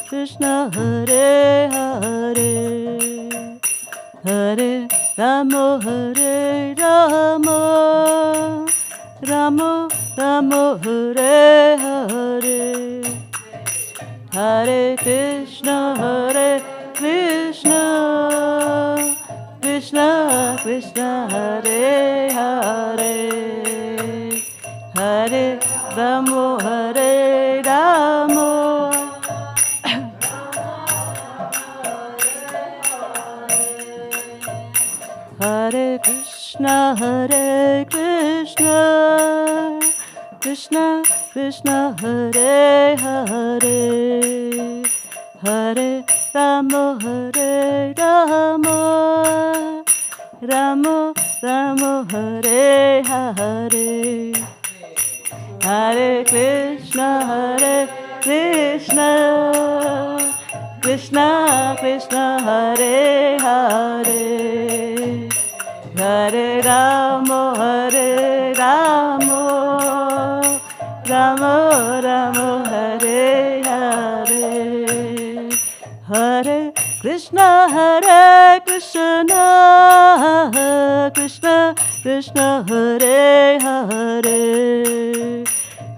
Krishna, Krishna Hare Hare, Hare Ramo, Hare Ramo, Ramo Ramo, Hare Hare, Hare Krishna, Krishna Krishna, Hare Hare, Hare Ramo, Hare Ramo, Hare Krishna, Krishna Krishna, Hare Hare, Hare Ramo, Hare Ramo, Ramo Ramo, Hare Hare, Hare Krishna, Krishna Krishna, Hare Hare, Hare Ramo, Hare Ramo, Ramo Ramo, Hare Hare, Hare Krishna, Krishna Krishna, Hare Hare,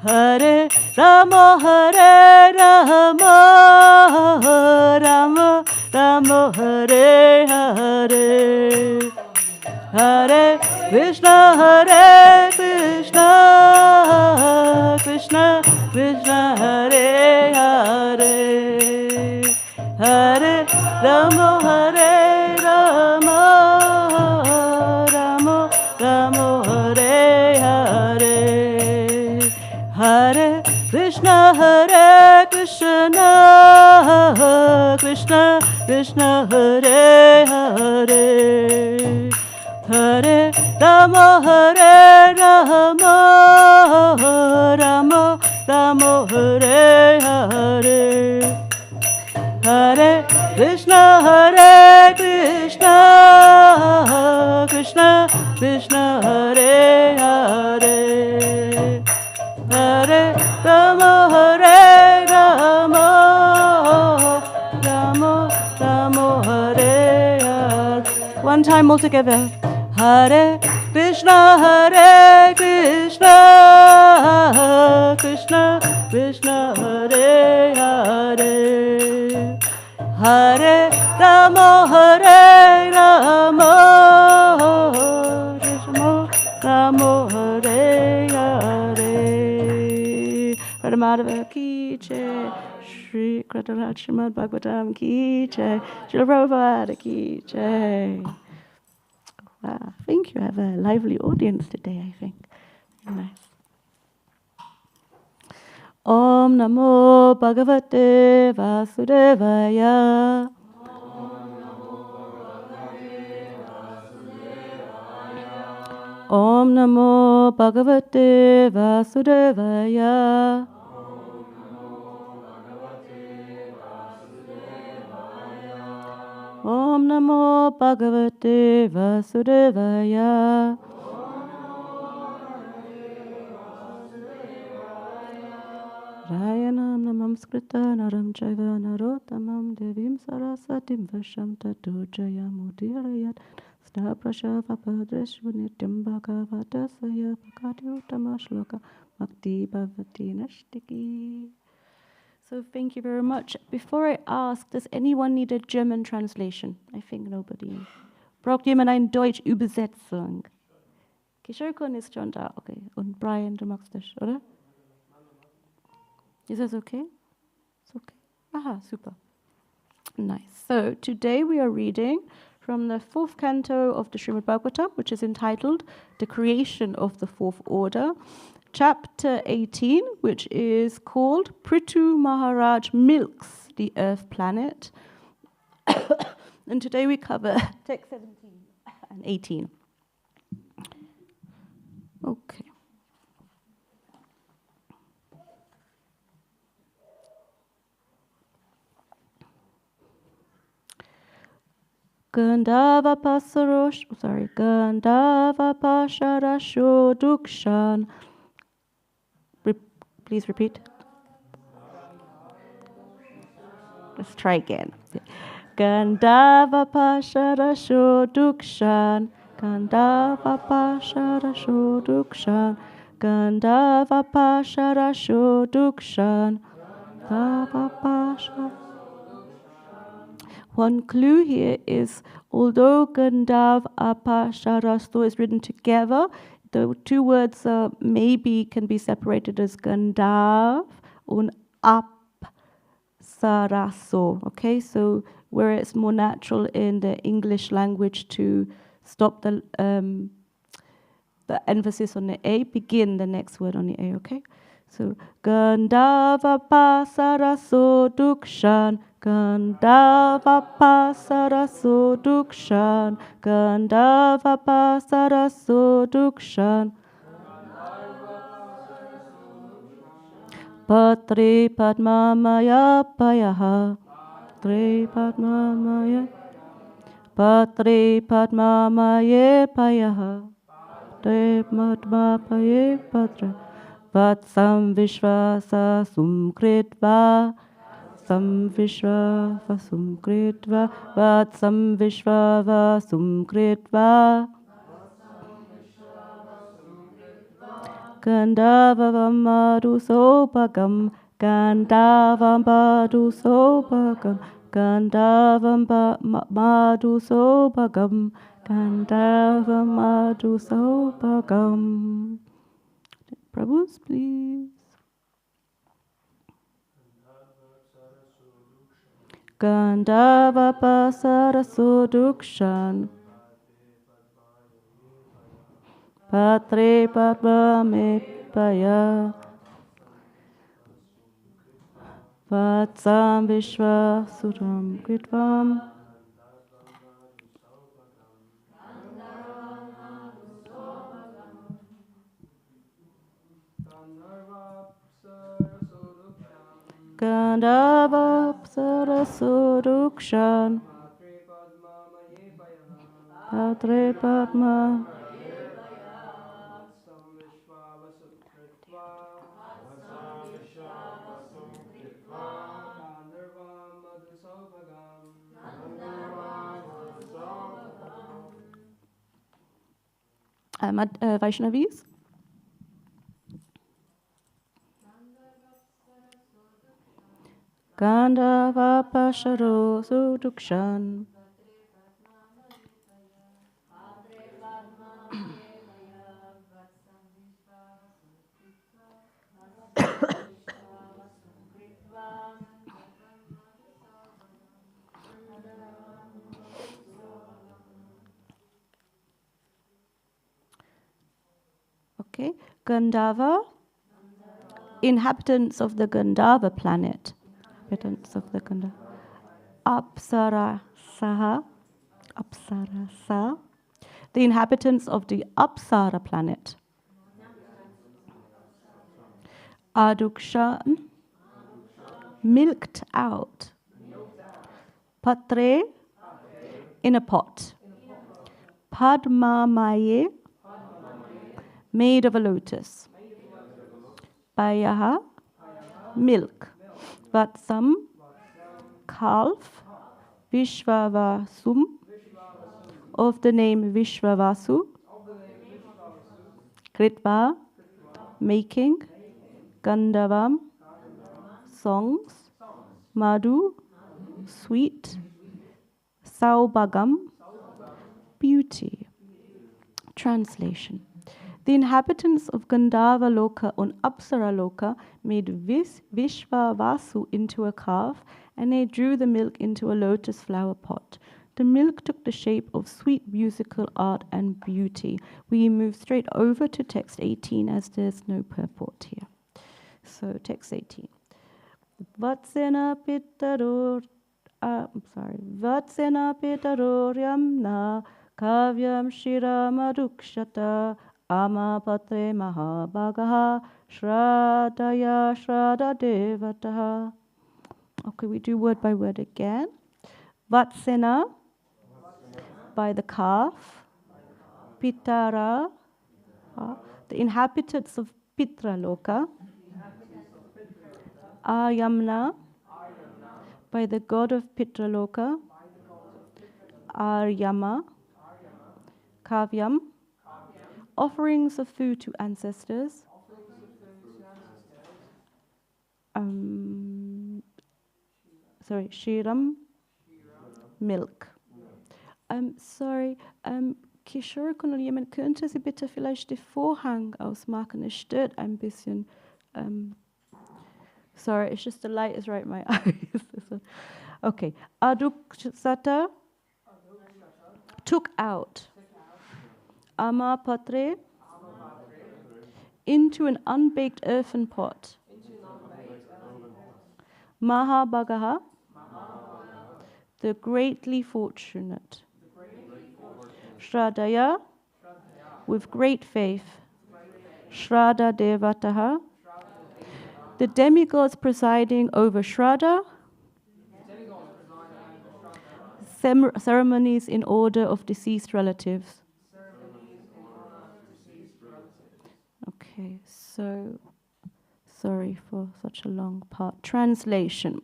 Hare Ramo, Hare Ramo, Ramo Ramo, Hare Hare, Hare Krishna, Krishna Krishna, Hare Hare, Hare Ramo, Hare Ramo, Ramo Ramo, Hare Hare, Hare Krishna, Krishna Krishna, Hare Hare, Hare Ramo, Hare Ramo, Ramo Ramo, Hare Hare, Hare Krishna, Krishna Krishna, Hare Hare, Hare Ramo, Hare Ramo, Ramo Ramo, Hare Hare. One time all together. Hare Krishna, Krishna Krishna, Hare Hare, Hare Ramo, Hare Ramo, Ramo Hare Hare. Radhamadava ki jai, Shri Śrīmad-Bhāgavatam ki jai, Srila Prabhupada ki jai. Wow, I think you have a lively audience today, I think. Nice. Om Namo Bhagavate Vasudevaya. Om Namo Bhagavate Vasudevaya. Om Namo Bhagavate Vasudevaya. Rayanam namamskrita naram chaiva narottamam devim sarasatim vasham tato jayamudirayat snaprashavapadreshu nityam bhagavata saya bhakati uttama shloka bhakti bhavati nashtiki. So thank you very much. Before I ask, does anyone need a German translation? I think nobody. Braucht jemand eine Deutsch-Übersetzung? Kishorikon ist schon da, okay. Und Brian, du magst das, oder? Is this okay? It's okay. Aha, super. Nice. So today we are reading from the 4th canto of the Srimad-Bhagavatam, which is entitled The Creation of the Fourth Order, chapter 18, which is called Prithu Maharaj Milks the Earth Planet. And today we cover text 17 and 18. Okay. Gandhava Pasharasho Dukshan. Please repeat. Let's try again. Gandhava Pasharasho Dukshan. Gandhava Pasharasho Dukshan. Gandhava Pasharasho Dukshan. Gandhava Pasharasho. One clue here is, although Gandhav Apasharasto is written together, the two words maybe can be separated as Gandhav and Apsaraso. Okay, so where it's more natural in the English language to stop the emphasis on the A, begin the next word on the A. Okay, so Gandhava Pasaraso Dukshan. Gandhava Pasaraso Dukshan. Gandhava Pasaraso Dukshan. Patre Padmamaya Payaha. Patre Padmamaya. Patre Padmamaya Payaha. Patre Padmamaya Patra. Vatsam Vishvasa Sumkritva. Sam Vishva Vasum Kritva Vatsam Vishva Vasum Kritva Gandhavam Madhusopagam Gandhavam Madhusopagam Gandhavam Madhusopagam Gandhavam Madhusopagam. Prabhus, please. Gandhava Pasaraso Dukshan. Patre Padmamepaya. Vatsam Vishva Suram Kritvam. Gandhava Apsaraso Dukshan. Patre Padma. Vaishnavis? Gandhava Pasaraso Dukshan. Okay, Gandhava, inhabitants of the Gandhava planet. Inhabitants of the Gandhava. Apsarasa, the inhabitants of the Apsara planet. Adukshan, milked out. Patre, in a pot. Padmamaye, made of a lotus. Payaha, milk. Vatsam, calf. Vishvavasum, of the name Vishvavasu. Kritva, making. Gandhavam, songs. Madhu, sweet. Saubhagam, beauty. Translation. The inhabitants of Gandhava Loka and Apsara Loka made Vishvavasu into a calf, and they drew the milk into a lotus flower pot. The milk took the shape of sweet musical art and beauty. We move straight over to text 18 as there's no purport here. So text 18. Vatsena pitaror yamna kavyam shiramadukshata amapatre mahabagaha shradaya shradadevataha. Okay, we do word by word again. Vatsena, by the calf. Pitara, the inhabitants of Pitra Loka. Ayamna, by the god of Pitraloka, Aryama, Kavyam, offerings of food to ancestors, Kshiram, milk. Sorry, Kishore Kunal, könnte Sie bitte vielleicht den Vorhang ausmachen? Es stört ein bisschen. Sorry, it's just the light is right in my eyes. Okay. Aduksata took out Amapatre into an unbaked earthen pot. Mahabagaha, the greatly fortunate. Shradaya, with great faith. Shraddha Devataha, the demigods presiding over Shraddha, ceremonies in order of deceased relatives. Okay, so sorry for such a long part. Translation.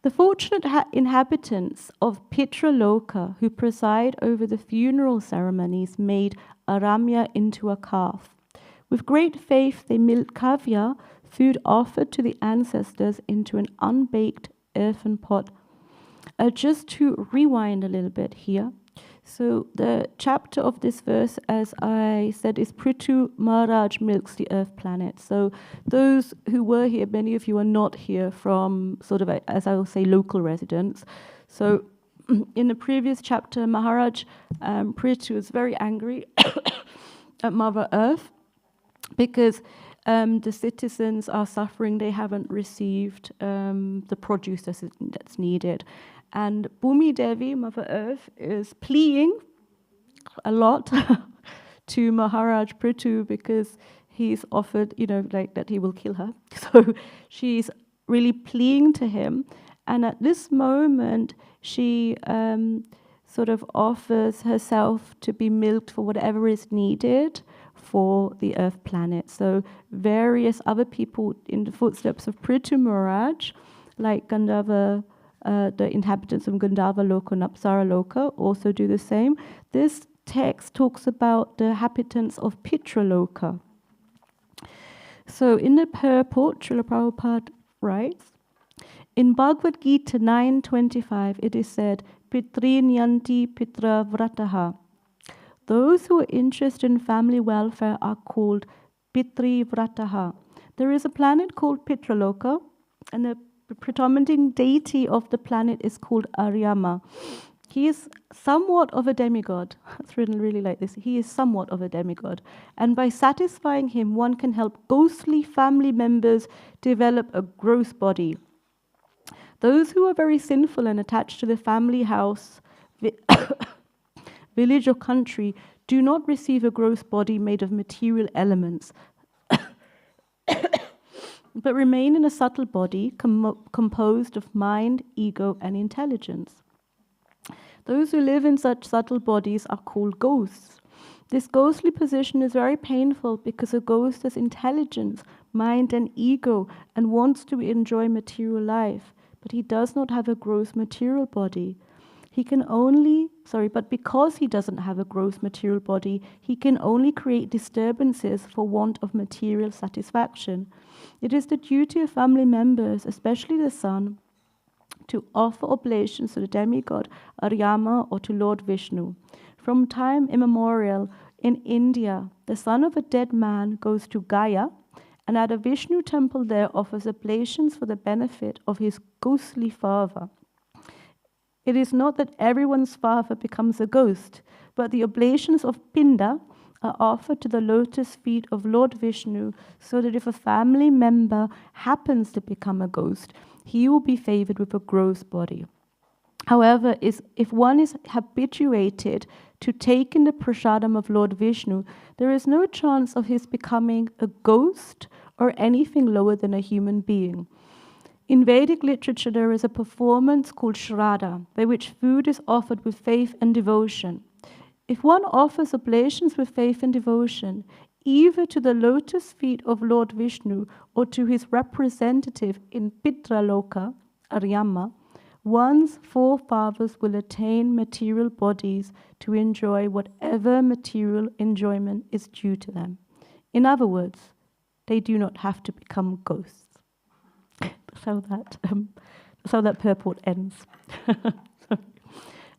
The fortunate inhabitants of Pitraloka who preside over the funeral ceremonies made Aramya into a calf. With great faith, they milked kavya, food offered to the ancestors, into an unbaked earthen pot. Just to rewind a little bit here. So the chapter of this verse, as I said, is Prithu Maharaj milks the earth planet. So those who were here, many of you are not here from sort of, as I will say, local residents. So in the previous chapter, Maharaj Prithu is very angry at Mother Earth because the citizens are suffering. They haven't received the produce that's needed. And Bhumi Devi, Mother Earth, is pleading a lot to Maharaj Prithu because he's offered, like that he will kill her. So she's really pleading to him. And at this moment, she sort of offers herself to be milked for whatever is needed for the Earth planet. So various other people in the footsteps of Prithu Maharaj, like Gandharva, the inhabitants of Gandharva Loka and Apsara Loka also do the same. This text talks about the inhabitants of Pitraloka. So in the purport, Srila Prabhupada writes, in Bhagavad Gita 9:25, it is said, Pitrin yanti pitra vrataha. Those who are interested in family welfare are called Pitri vrataha. There is a planet called Pitraloka, and the predominating deity of the planet is called Aryama. He is somewhat of a demigod. It's written really like this. He is somewhat of a demigod. And by satisfying him, one can help ghostly family members develop a gross body. Those who are very sinful and attached to the family house, village or country do not receive a gross body made of material elements, but remain in a subtle body composed of mind, ego, and intelligence. Those who live in such subtle bodies are called ghosts. This ghostly position is very painful because a ghost has intelligence, mind, and ego and wants to enjoy material life, but he does not have a gross material body. But because he doesn't have a gross material body, he can only create disturbances for want of material satisfaction. It is the duty of family members, especially the son, to offer oblations to the demigod Aryama or to Lord Vishnu. From time immemorial, in India, the son of a dead man goes to Gaya, and at a Vishnu temple there offers oblations for the benefit of his ghostly father. It is not that everyone's father becomes a ghost, but the oblations of Pinda are offered to the lotus feet of Lord Vishnu, so that if a family member happens to become a ghost, he will be favored with a gross body. However, if one is habituated to take in the prasadam of Lord Vishnu, there is no chance of his becoming a ghost or anything lower than a human being. In Vedic literature, there is a performance called Shraddha, by which food is offered with faith and devotion. If one offers oblations with faith and devotion, either to the lotus feet of Lord Vishnu or to his representative in Pitraloka, Aryama, one's forefathers will attain material bodies to enjoy whatever material enjoyment is due to them. In other words, they do not have to become ghosts. That's how that purport ends.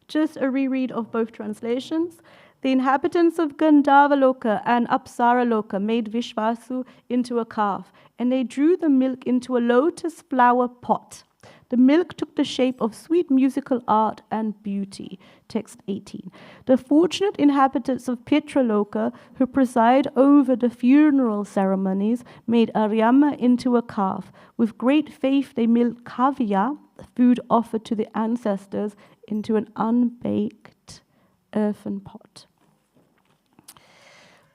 Just a reread of both translations. The inhabitants of Gandharva-loka and Apsara-loka made Vishvasu into a calf, and they drew the milk into a lotus flower pot. The milk took the shape of sweet musical art and beauty. Text 18. The fortunate inhabitants of Pitraloka, who preside over the funeral ceremonies, made Aryama into a calf. With great faith they milked kavya, food offered to the ancestors, into an unbaked earthen pot.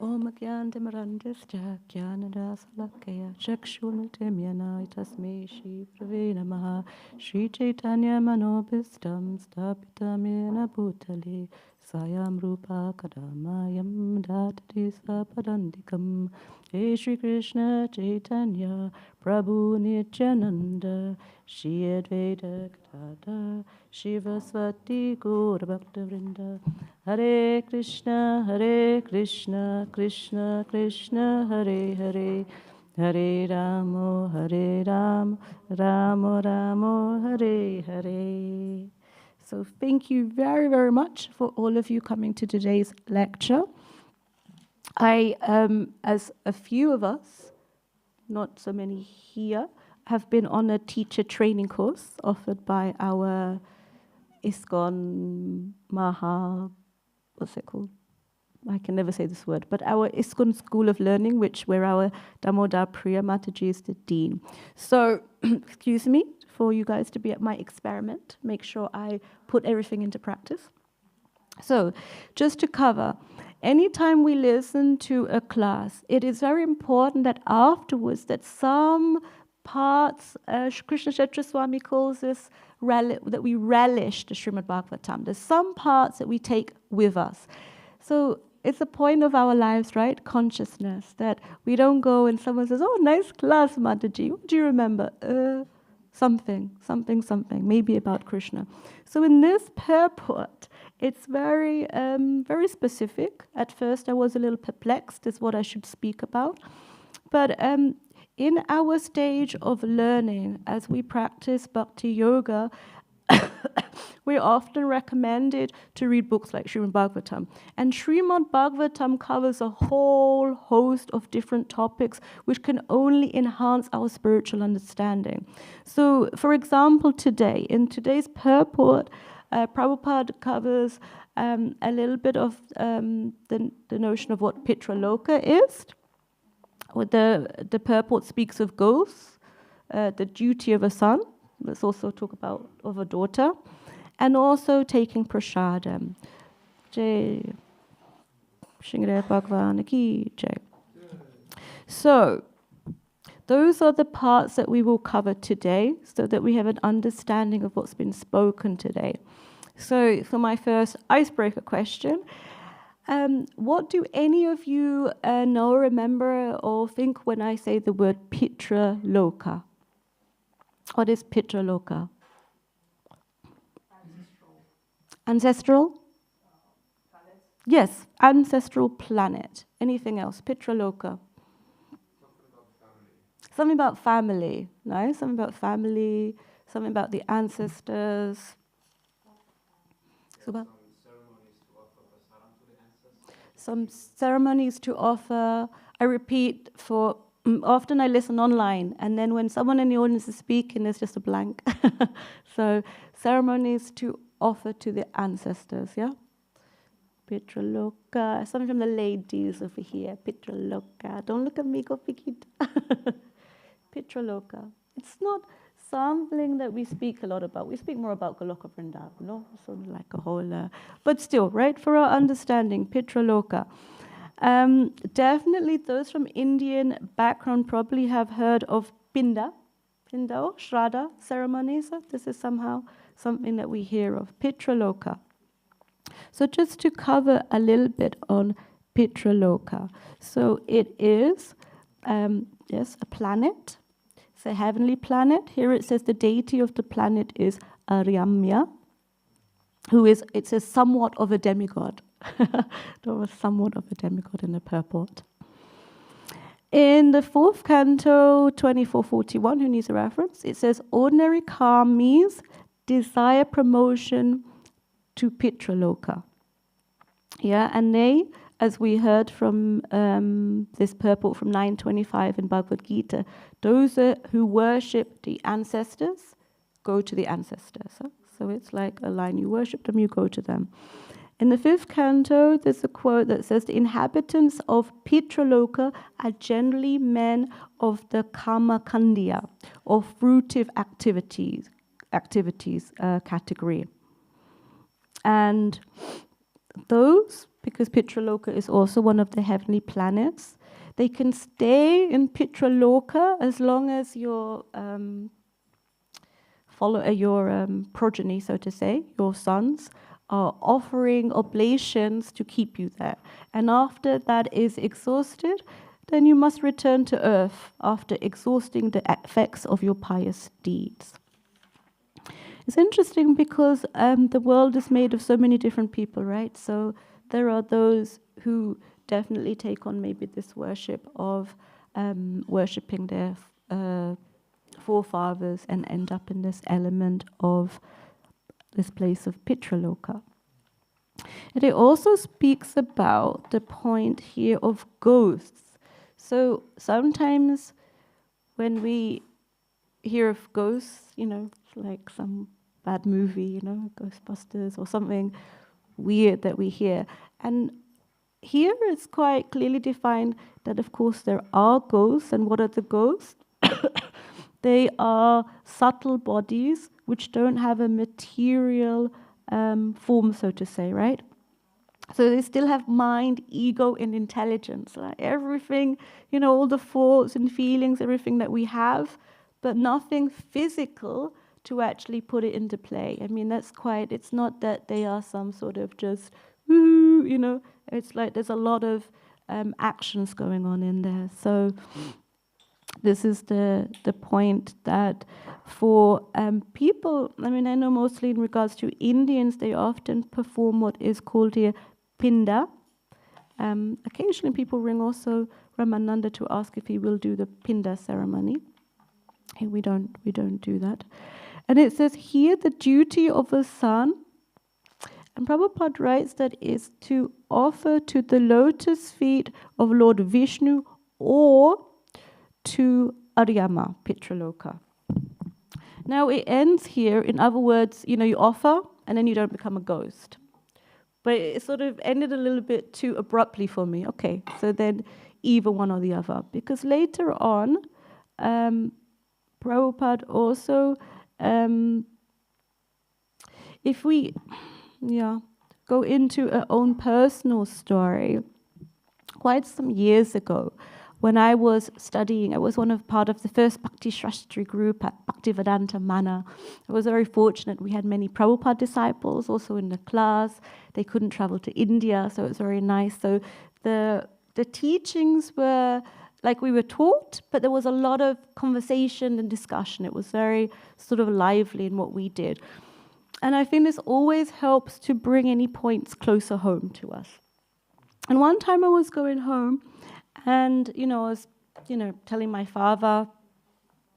Om Gyantimarandasya Gyanadasalakaya Chakshulmitimyana Tasme Shri Prave Namaha Shri Chaitanya Manobhistam Stapitamena Bhutale Sayam Rupa Kadamayam Datati Sapadandikam Hey Shri Krishna Chaitanya Prabhu Nityananda Shri Advaita Gadadhar Shivasvati Gaura Bhakta Vrinda Hare Krishna, Krishna Krishna, Hare Hare, Hare Ramo, Ramo Ramo, Hare Hare. So thank you very, very much for all of you coming to today's lecture. As a few of us, not so many here, have been on a teacher training course offered by our ISKCON what's it called? I can never say this word, but our ISKCON School of Learning, where our Damodar Priya Mataji is the dean. So, excuse me for you guys to be at my experiment. Make sure I put everything into practice. So, just to cover, anytime we listen to a class, it is very important that afterwards that some parts, Krishna Kshetra Swami calls this, that we relish the Śrīmad-Bhāgavatam. There's some parts that we take with us. So it's a point of our lives, right? Consciousness, that we don't go and someone says, oh, nice class, Mataji. What do you remember? Something, maybe about Krishna. So in this purport, it's very, very specific. At first I was a little perplexed as what I should speak about. But in our stage of learning, as we practice bhakti yoga, we're often recommended to read books like Śrīmad-Bhāgavatam. And Śrīmad-Bhāgavatam covers a whole host of different topics which can only enhance our spiritual understanding. So, for example, in today's purport, Prabhupada covers a little bit of the notion of what Pitraloka is. The purport speaks of ghosts, the duty of a son. Let's also talk about of a daughter, and also taking prasadam. Jai Shingare Bhagwan ki Jai. So, those are the parts that we will cover today, so that we have an understanding of what's been spoken today. So, for my first icebreaker question. What do any of you know, remember, or think when I say the word Pitraloka? What is Pitraloka? Ancestral? Yes, ancestral planet. Anything else? Pitraloka. Something about family. No? Something about family, something about the ancestors. So about some ceremonies to offer. I repeat, often I listen online, and then when someone in the audience is speaking, there's just a blank. So ceremonies to offer to the ancestors, yeah? Pitraloka, something from the ladies over here. Pitraloka, don't look at me, Gopi. Pitraloka. It's not something that we speak a lot about. We speak more about Goloka Vrindavan, no? Sort of like a whole, but still, right, for our understanding, Pitraloka. Definitely those from Indian background probably have heard of Pinda or Shraddha ceremonies. This is somehow something that we hear of, Pitraloka. So just to cover a little bit on Pitraloka. So it is, yes, a planet It's a heavenly planet. Here it says the deity of the planet is Aryamya, who is, it says, somewhat of a demigod. There was somewhat of a demigod in the purport. In the 4th canto, 2441, who needs a reference, it says, ordinary karmis desire promotion to Pitraloka. Yeah, and they, as we heard from this purport from 925 in Bhagavad Gita, those who worship the ancestors go to the ancestors. Huh? So it's like a line, you worship them, you go to them. In the 5th canto, there's a quote that says, the inhabitants of Pitraloka are generally men of the Kama Kandya, or fruitive activities category. And those, because Pitraloka is also one of the heavenly planets, they can stay in Pitraloka as long as your progeny, so to say, your sons, are offering oblations to keep you there. And after that is exhausted, then you must return to earth after exhausting the effects of your pious deeds. It's interesting because the world is made of so many different people, right? So there are those who definitely take on maybe this worship of worshipping their forefathers and end up in this element of this place of Pitraloka. And it also speaks about the point here of ghosts. So sometimes when we hear of ghosts, like some bad movie, Ghostbusters or something weird that we hear. And here it's quite clearly defined that, of course, there are ghosts. And what are the ghosts? They are subtle bodies which don't have a material form, so to say, right? So they still have mind, ego, and intelligence, like everything, all the thoughts and feelings, everything that we have, but nothing physical to actually put it into play. I mean, it's not that they are some sort of just, it's like there's a lot of actions going on in there. So this is the point that for people, I mean, I know mostly in regards to Indians, they often perform what is called here pinda. Occasionally people ring also Ramananda to ask if he will do the pinda ceremony. Here we don't do that. And it says here the duty of a son, and Prabhupada writes that is to offer to the lotus feet of Lord Vishnu or to Aryama, Pitraloka. Now it ends here, in other words, you offer and then you don't become a ghost. But it sort of ended a little bit too abruptly for me. Okay, so then either one or the other. Because later on, Prabhupada also, if we go into our own personal story, quite some years ago, when I was studying, I was part of the first Bhakti Shastri group at Bhaktivedanta Mana. I was very fortunate. We had many Prabhupada disciples also in the class. They couldn't travel to India, so it was very nice. So the teachings were like we were taught, but there was a lot of conversation and discussion. It was very sort of lively in what we did. And I think this always helps to bring any points closer home to us. And one time I was going home, and, I was, telling my father,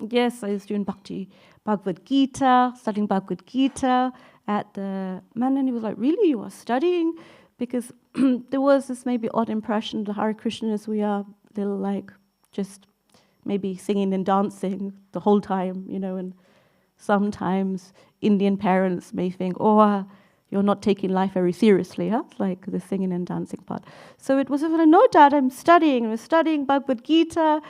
yes, I was doing Bhagavad Gita, studying Bhagavad Gita at the man, and he was like, really, you are studying? Because there was this maybe odd impression the Hare Krishnas, we are little like just maybe singing and dancing the whole time, and sometimes Indian parents may think, oh, you're not taking life very seriously, huh? Like the singing and dancing part. So it was, no, Dad, I'm studying Bhagavad Gita.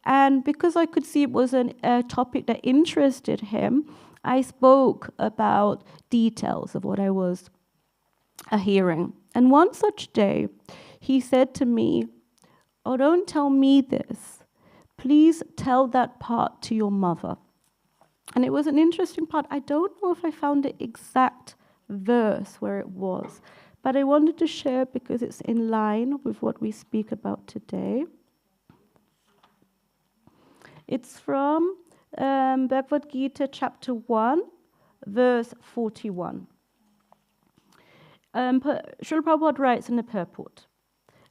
And because I could see it was a topic that interested him, I spoke about details of what I was hearing. And one such day, he said to me, oh, don't tell me this. Please tell that part to your mother. And it was an interesting part. I don't know if I found the exact verse where it was, but I wanted to share because it's in line with what we speak about today. It's from Bhagavad Gita chapter 1, verse 41. Srila Prabhupada writes in the purport,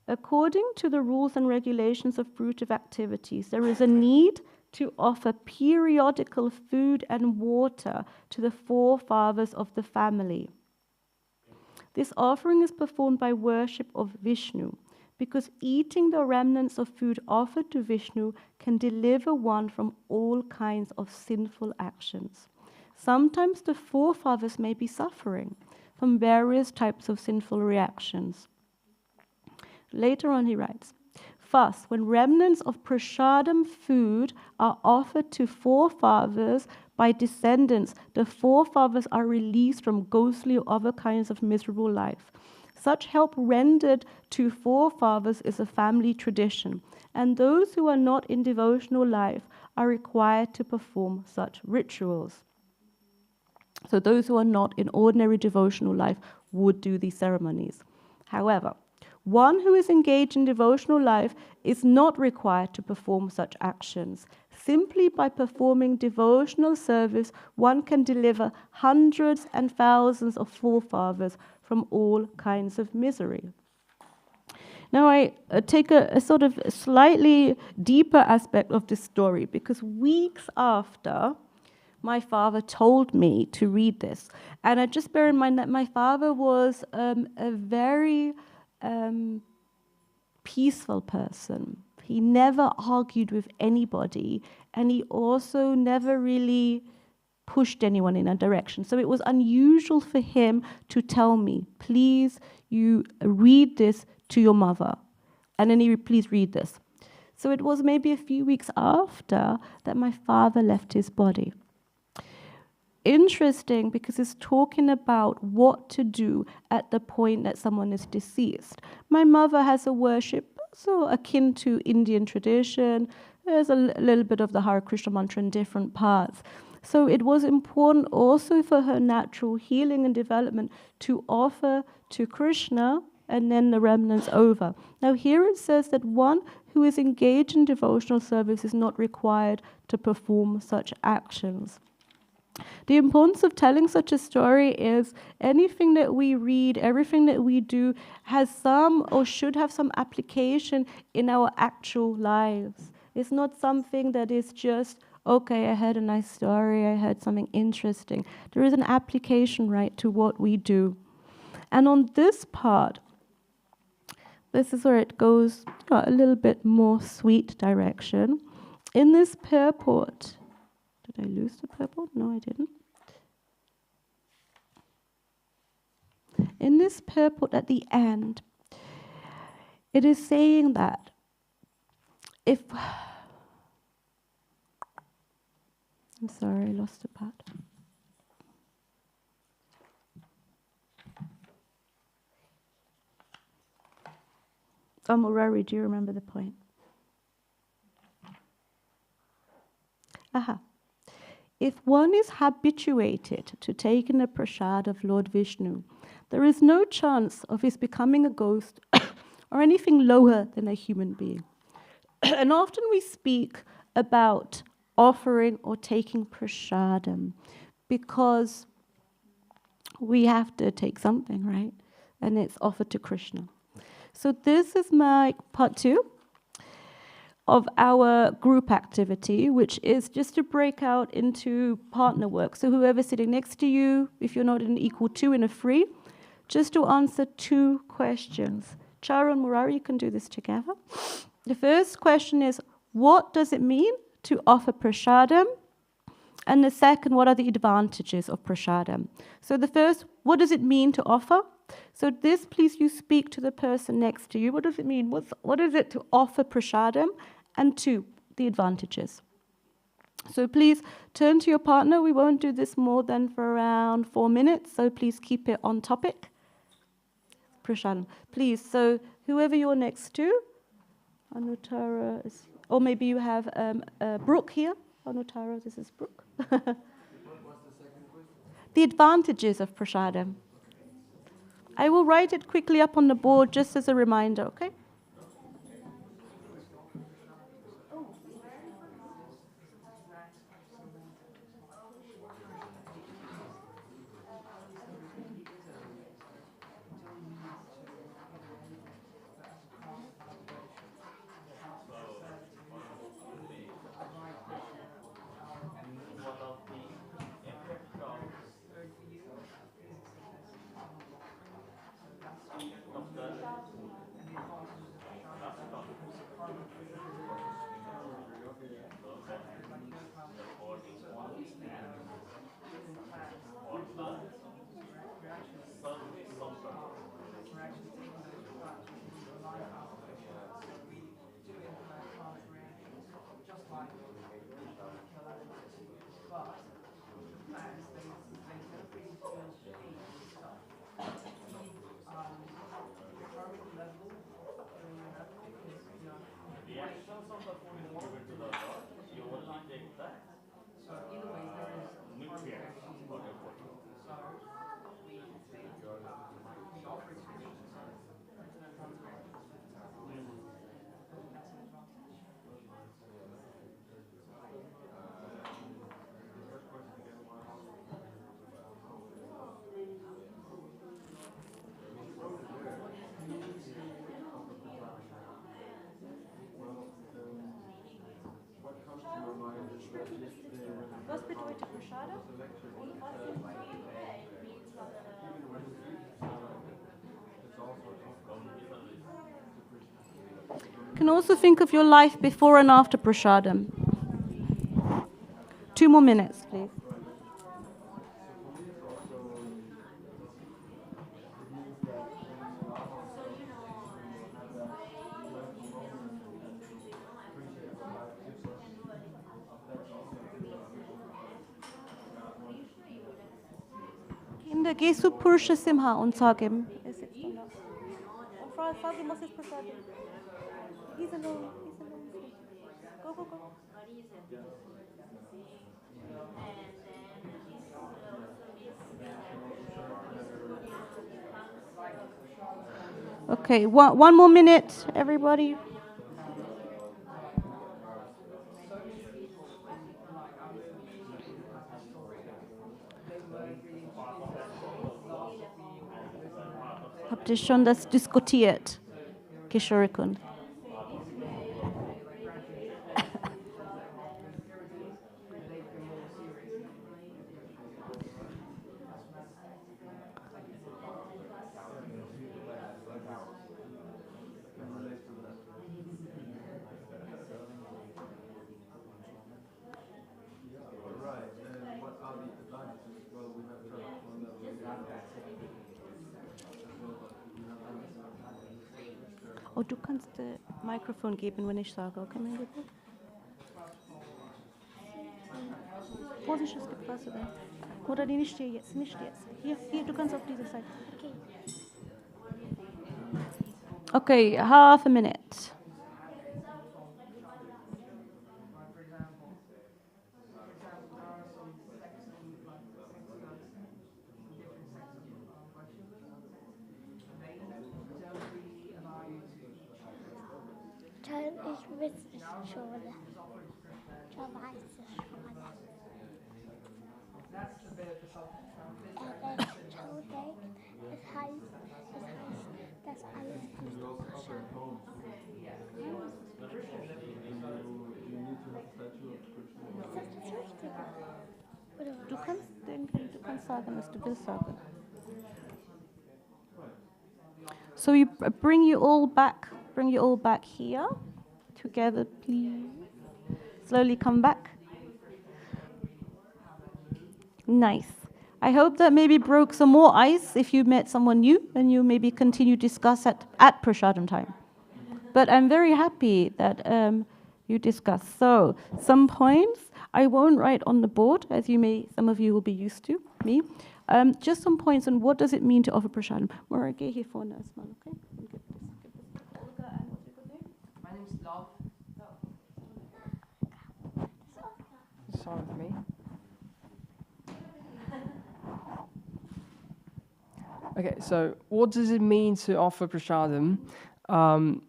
according to the rules and regulations of fruitive activities, there is a need to offer periodical food and water to the forefathers of the family. This offering is performed by worship of Vishnu, because eating the remnants of food offered to Vishnu can deliver one from all kinds of sinful actions. Sometimes the forefathers may be suffering from various types of sinful reactions. Later on he writes, thus, when remnants of prasadam food are offered to forefathers by descendants, the forefathers are released from ghostly or other kinds of miserable life. Such help rendered to forefathers is a family tradition, and those who are not in devotional life are required to perform such rituals. So those who are not in ordinary devotional life would do these ceremonies. However, one who is engaged in devotional life is not required to perform such actions. Simply by performing devotional service, one can deliver hundreds and thousands of forefathers from all kinds of misery. Now I take a sort of slightly deeper aspect of this story, because weeks after my father told me to read this, and I just bear in mind that my father was a very peaceful person. He never argued with anybody, and he also never really pushed anyone in a direction. So it was unusual for him to tell me, please, you read this to your mother. And then he please read this. So it was maybe a few weeks after that my father left his body. Interesting, because it's talking about what to do at the point that someone is deceased. My mother has a worship so akin to Indian tradition. There's a little bit of the Hare Krishna mantra in different parts. So it was important also for her natural healing and development to offer to Krishna and then the remnants over. Now here it says that one who is engaged in devotional service is not required to perform such actions. The importance of telling such a story is anything that we read, everything that we do has some or should have some application in our actual lives. It's not something that is just, okay, I heard a nice story, I heard something interesting. There is an application, right, to what we do. And on this part, this is where it goes a little bit more sweet direction. In this purport, did I lose the purport? No, I didn't. In this purport at the end, it is saying that if... I'm sorry, I lost the part. Murari, do you remember the point? Aha. If one is habituated to taking the prasad of Lord Vishnu, there is no chance of his becoming a ghost or anything lower than a human being. And often we speak about offering or taking prasadam because we have to take something, right? And it's offered to Krishna. So this is my part 2 of our group activity, which is just to break out into partner work. So whoever's sitting next to you, if you're not in equal 2 in a free, just to answer 2 questions. Chara and Murari, you can do this together. The first question is, what does it mean to offer prasadam? And the second, what are the advantages of prasadam? So the first, what does it mean to offer? So this, please, you speak to the person next to you. What does it mean? What is it to offer prasadam? And 2, the advantages. So please turn to your partner. We won't do this more than for around 4 minutes, so please keep it on topic. Prasadam, please. So whoever you're next to, Anutara is, or maybe you have Brooke here. Anutara, this is Brooke. What's the second question? The advantages of prasadam. I will write it quickly up on the board just as a reminder, okay? You can also think of your life before and after prasadam. 2 more minutes, please. Kinder, gehst du Purusha Simha und sag ihm. Und frag ihm, was ist prasadam. He's alone. Go, go, go. Okay, one more minute, everybody. Habt ihr schon das diskutiert, Kishorikund? Oh, du kannst das Mikrofon geben, wenn ich sage, okay, mein Lieber? Vorsicht, es gibt Wasser da. Oder die nicht jetzt. Hier, du kannst auf diese Seite. Okay, half a minute. Ich weiß es schon. Ich weiß es schon. Es heißt, dass alles gut ist. Ist das das Richtige? Du kannst sagen, was du willst sagen. So you bring you all back here, together, please. Slowly come back. Nice. I hope that maybe broke some more ice if you met someone new and you maybe continue to discuss at prasadam time. But I'm very happy that you discussed. So some points I won't write on the board, as some of you will be used to, me. Just some points on what does it mean to offer prasadam. Mora, geh hier vorne erstmal, okay? Olga, and what's your good name? My name's Love. Sorry with me. Okay, so what does it mean to offer prasadam? On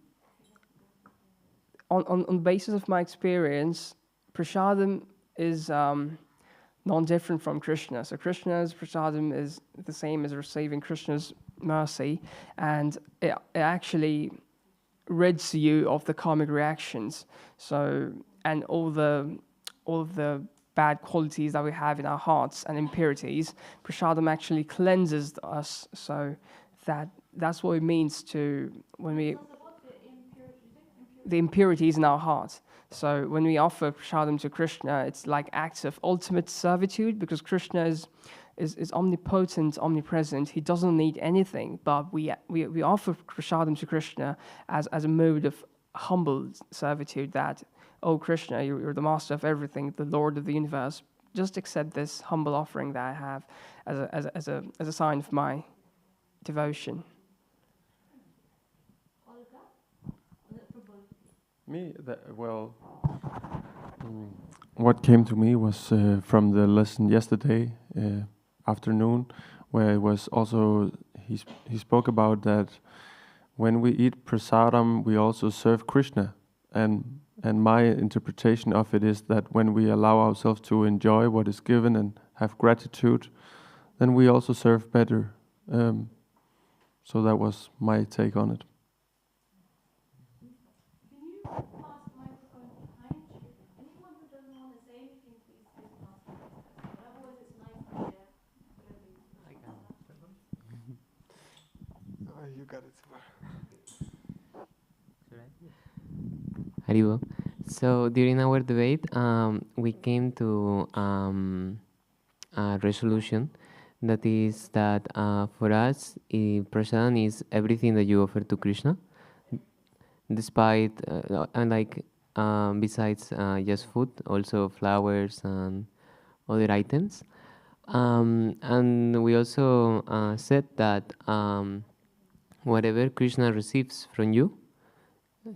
the basis of my experience, prasadam is non-different from Krishna. So Krishna's prasadam is the same as receiving Krishna's mercy, and it actually rids you of the karmic reactions. So, and all of the bad qualities that we have in our hearts and impurities, prasadam actually cleanses us. So that's what it means to when we the impurities in our heart. So when we offer prasadam to Krishna, it's like acts of ultimate servitude, because Krishna is omnipotent, omnipresent. He doesn't need anything, but we offer prasadam to Krishna as a mode of humble servitude, that, oh Krishna, you're the master of everything, the Lord of the universe. Just accept this humble offering that I have as a sign of my devotion. What came to me was from the lesson yesterday afternoon, where it was also he spoke about that when we eat prasadam, we also serve Krishna, and my interpretation of it is that when we allow ourselves to enjoy what is given and have gratitude, then we also serve better. So that was my take on it. got it. Haribo. So during our debate, we came to a resolution that is that for us, prasadam is everything that you offer to Krishna, despite besides just food, also flowers and other items. And we also said that whatever Krishna receives from you,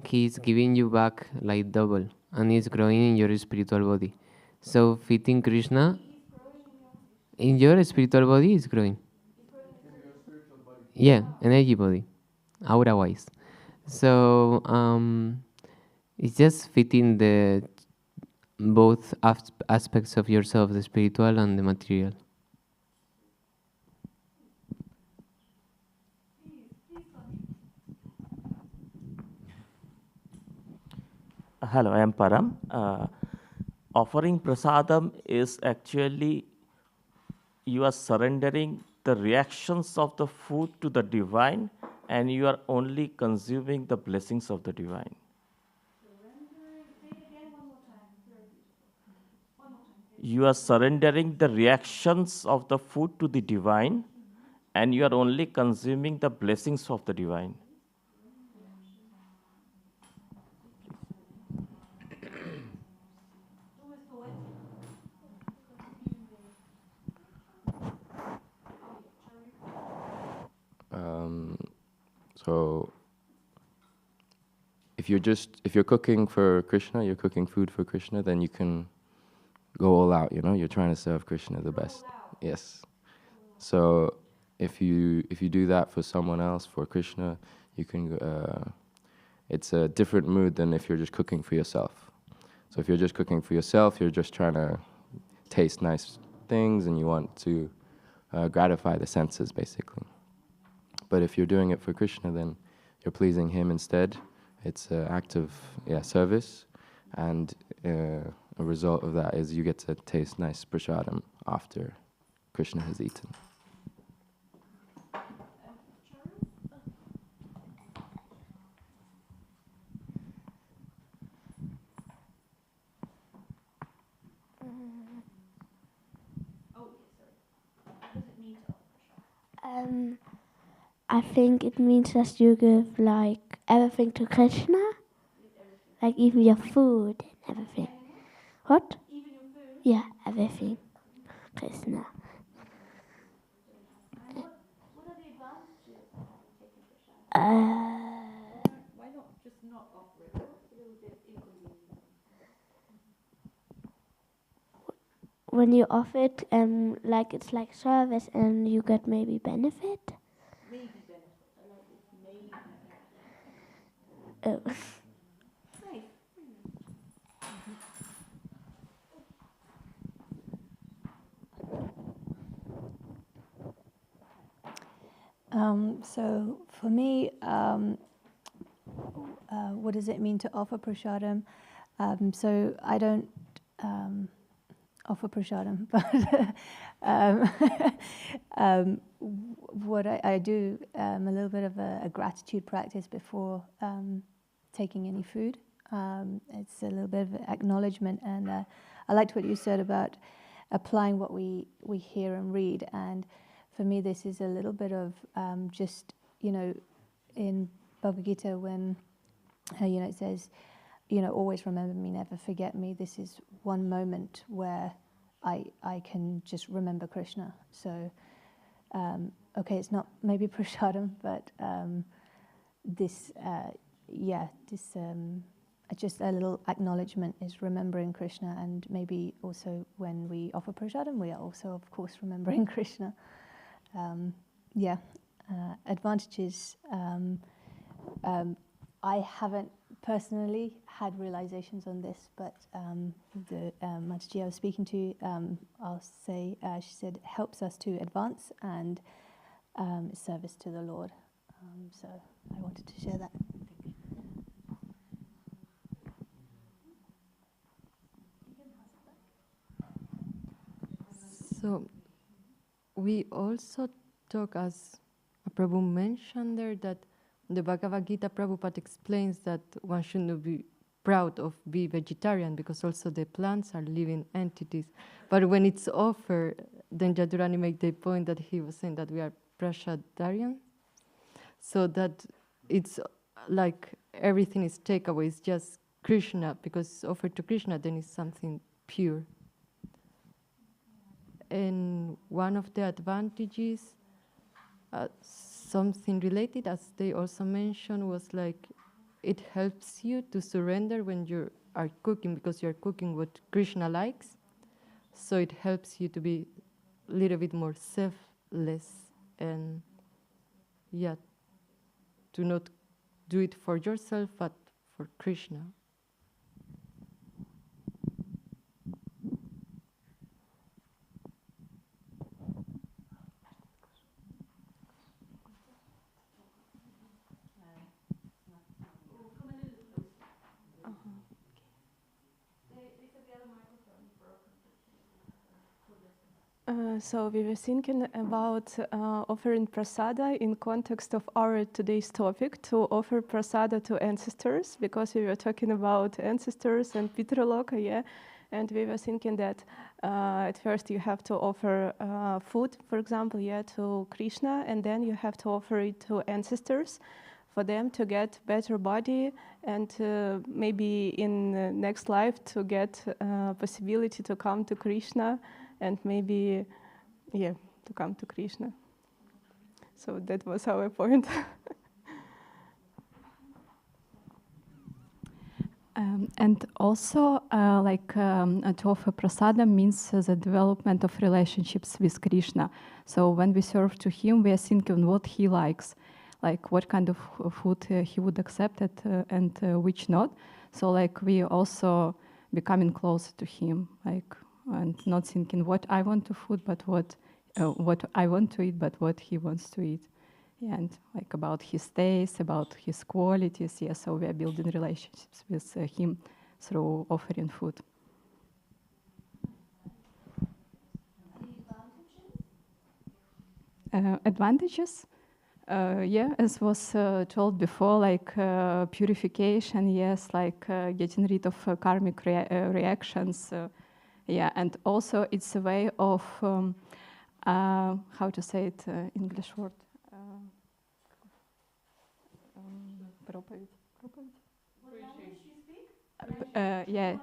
he's giving you back like double, and it's growing in your spiritual body. So fitting Krishna in your spiritual body is growing. Yeah, energy body, aura wise. So it's just fitting the both aspects of yourself, the spiritual and the material. Hello, I am Param. Offering prasadam is actually you are surrendering the reactions of the food to the divine, and you are only consuming the blessings of the divine. You are surrendering the reactions of the food to the divine, and you are only consuming the blessings of the divine. So if you're cooking for Krishna, you're cooking food for Krishna, then you can go all out, you're trying to serve Krishna the best. Yes. So if you do that for someone else, for Krishna, you can it's a different mood than if you're just cooking for yourself. So if you're just cooking for yourself, you're just trying to taste nice things and you want to gratify the senses, basically. But if you're doing it for Krishna, then you're pleasing him instead. It's an act of service, and a result of that is you get to taste nice prasadam after Krishna has eaten. I think it means that you give like everything to Krishna, like even your food and everything. What? Even your food? Yeah, everything. Krishna. What are the advantages of taking prasadam? Why not just not offer it? What's a little bit inconvenient? When you offer it, like it's like service, and you get maybe benefit. Maybe benefit. I like this. Maybe. Oh. Nice. So for me, what does it mean to offer prasadam? So I don't offer prasadam, but what I do, a little bit of a gratitude practice before taking any food. It's a little bit of acknowledgement, and I liked what you said about applying what we hear and read. And for me, this is a little bit of just, in Bhagavad Gita, when it says, always remember me, never forget me. This is one moment where I can just remember Krishna. So, okay, it's not maybe prasadam, but just a little acknowledgement is remembering Krishna, and maybe also when we offer prasadam, we are also, of course, remembering Krishna. Advantages. I haven't personally had realizations on this, but the Mataji I was speaking to, I'll say, she said, helps us to advance and service to the Lord. So I wanted to share that. So we also talk as Prabhu mentioned there that the Bhagavad Gita, Prabhupada explains that one should not be proud of being vegetarian because also the plants are living entities. But when it's offered, then Jadurani made the point that he was saying that we are prashadarian, so that it's like everything is takeaway, it's just Krishna, because it's offered to Krishna, then it's something pure. And one of the advantages, something related, as they also mentioned, was like it helps you to surrender when you are cooking, because you're cooking what Krishna likes. So it helps you to be a little bit more selfless and, yeah, to not do it for yourself, but for Krishna. So we were thinking about offering prasada in context of our today's topic, to offer prasada to ancestors, because we were talking about ancestors and Pitraloka, yeah, and we were thinking that at first you have to offer food, for example, yeah, to Krishna, and then you have to offer it to ancestors for them to get better body, and maybe in the next life to get possibility to come to Krishna, and maybe, yeah, to come to Krishna. So that was our point. And also, to offer prasada means the development of relationships with Krishna. So when we serve to him, we are thinking what he likes, like what kind of food he would accept it, and which not. So like we also becoming closer to him, like, and not thinking what I want to food, but what I want to eat, but what he wants to eat. Yeah, and like about his taste, about his qualities. Yeah, so we are building relationships with him through offering food. Advantages? Yeah, as was told before, like purification, yes, like getting rid of karmic reactions. Yeah, and also it's a way of, how to say it, English word? Yeah.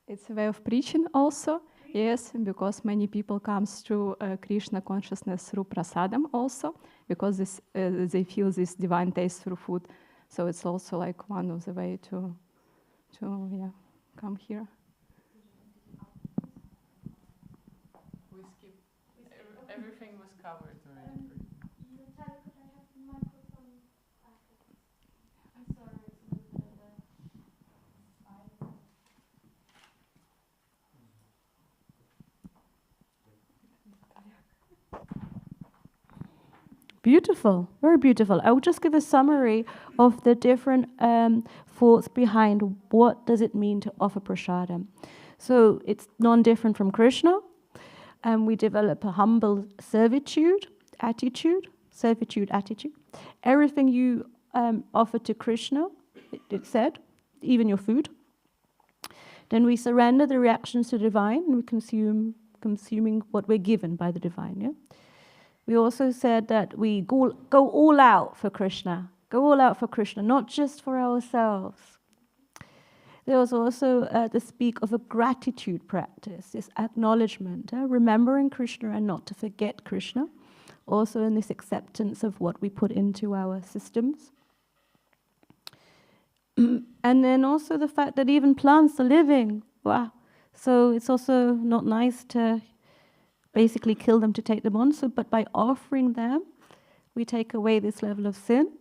It's a way of preaching also, yes, because many people comes through Krishna consciousness through prasadam also, because they feel this divine taste through food. So it's also like one of the way to yeah, come here. Everything was covered already. Beautiful, very beautiful. I will just give a summary of the different thoughts behind what does it mean to offer prasadam. So it's non-different from Krishna, and we develop a humble servitude attitude. Everything you offer to Krishna, it said, even your food. Then we surrender the reactions to the divine, and we consuming what we're given by the divine. Yeah. We also said that we go all out for Krishna. Go all out for Krishna, not just for ourselves. There was also the speak of a gratitude practice, this acknowledgement, remembering Krishna and not to forget Krishna. Also in this acceptance of what we put into our systems. And then also the fact that even plants are living. Wow. So it's also not nice to basically kill them to take them on. So, but by offering them, we take away this level of sin.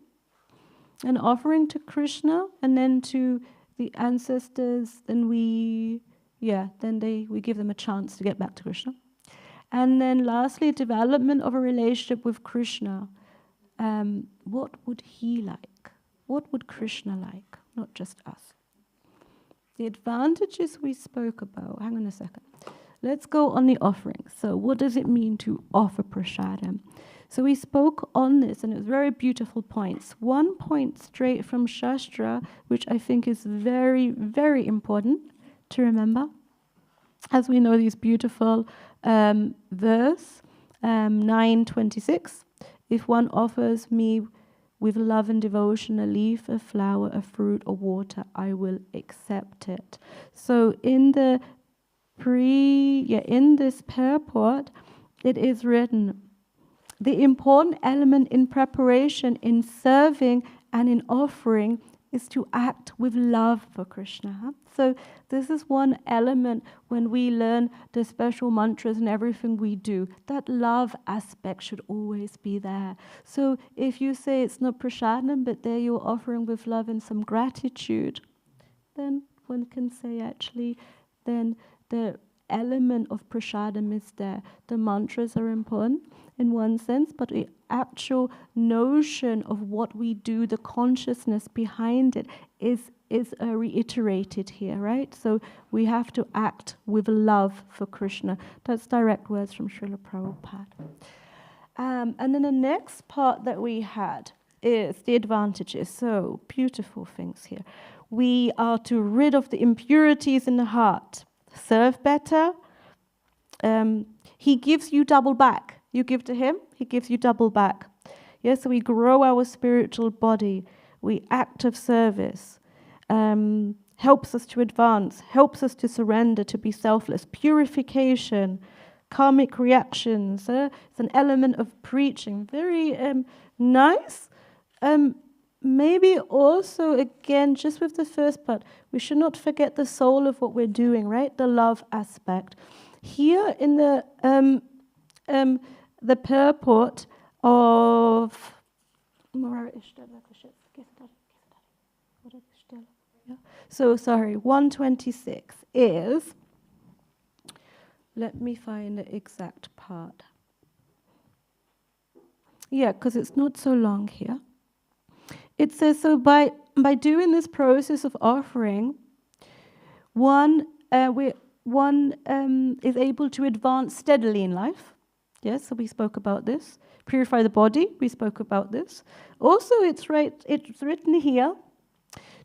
And offering to Krishna and then to the ancestors, then we give them a chance to get back to Krishna. And then lastly, development of a relationship with Krishna. What would he like? What would Krishna like? Not just us. The advantages we spoke about, hang on a second. let's go on the offering. So what does it mean to offer prasadam? So we spoke on this, and it was very beautiful points. One point straight from Shastra, which I think is very, very important to remember. As we know, this beautiful verse, 9:26, if one offers me with love and devotion a leaf, a flower, a fruit, or water, I will accept it. So in the in this purport, it is written, the important element in preparation, in serving, and in offering is to act with love for Krishna. So this is one element when we learn the special mantras and everything we do. That love aspect should always be there. So if you say it's not prasadam, but there you're offering with love and some gratitude, then one can say actually, then the element of prasadam is there. The mantras are important in one sense, but the actual notion of what we do, the consciousness behind it, is reiterated here, right? So we have to act with love for Krishna. That's direct words from Srila Prabhupada. And then the next part that we had is the advantages. So beautiful things here. We are to rid of the impurities in the heart. Serve better. He gives you double back. You give to him, he gives you double back. Yes, so we grow our spiritual body. We act of service. Helps us to advance. Helps us to surrender, to be selfless. Purification. Karmic reactions. It's an element of preaching. Very nice. Maybe also, again, just with the first part, we should not forget the soul of what we're doing, right? The love aspect. Here in the purport of so sorry, 126 is, let me find the exact part. Yeah, because it's not so long here. It says, so by doing this process of offering, one is able to advance steadily in life. Yes, so we spoke about this. Purify the body, we spoke about this. Also, it's written here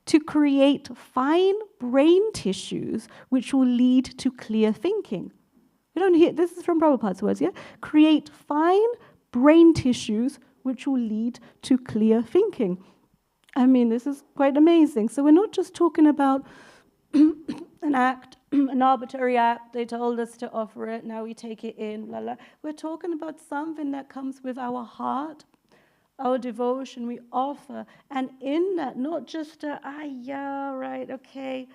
to create fine brain tissues which will lead to clear thinking. You don't hear, this is from Prabhupada's words, yeah? Create fine brain tissues which will lead to clear thinking. I mean, this is quite amazing. So we're not just talking about an act, an arbitrary act, they told us to offer it, now we take it in, la la. We're talking about something that comes with our heart, our devotion, we offer. And in that, not just yeah, right, okay,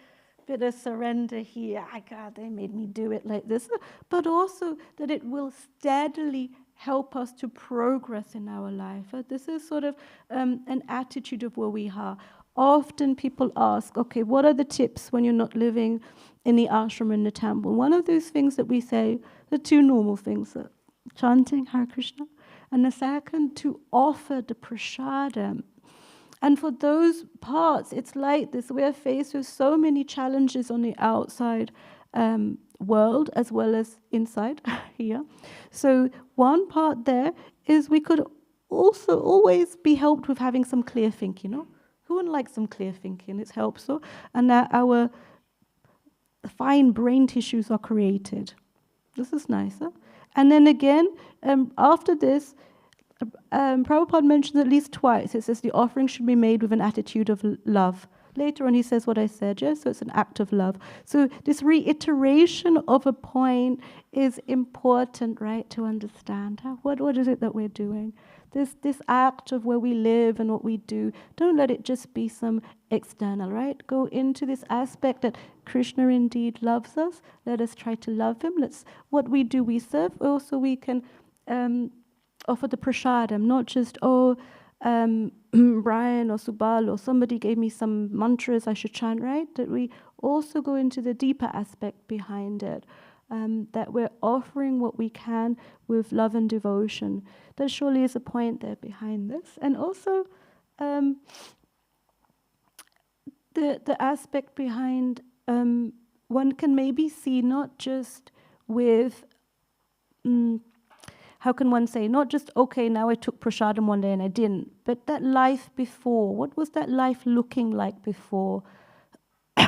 bit of surrender here, God, they made me do it like this, but also that it will steadily help us to progress in our life. This is sort of an attitude of where we are. Often people ask, okay, what are the tips when you're not living in the ashram or in the temple? One of those things that we say, the two normal things, chanting Hare Krishna, and the second, to offer the prasadam. And for those parts, it's like this. We are faced with so many challenges on the outside world as well as inside here. So one part there is we could also always be helped with having some clear thinking, you know? Who wouldn't like some clear thinking? It helps so. And that our fine brain tissues are created. This is nicer. And then again, after this, Prabhupada mentioned at least twice. It says the offering should be made with an attitude of love. Later on he says what I said, yes? So it's an act of love. So this reiteration of a point is important, right, to understand. What is it that we're doing? This act of where we live and what we do, don't let it just be some external, right? Go into this aspect that Krishna indeed loves us. Let us try to love him. What we do, we serve. Also we can offer the prasadam, not just, Brian or Subal or somebody gave me some mantras I should chant, right? That we also go into the deeper aspect behind it. That we're offering what we can with love and devotion. There surely is a point there behind this. And also the aspect behind one can maybe see not just with, how can one say, not just, okay, now I took prasadam one day and I didn't, but that life before. What was that life looking like before?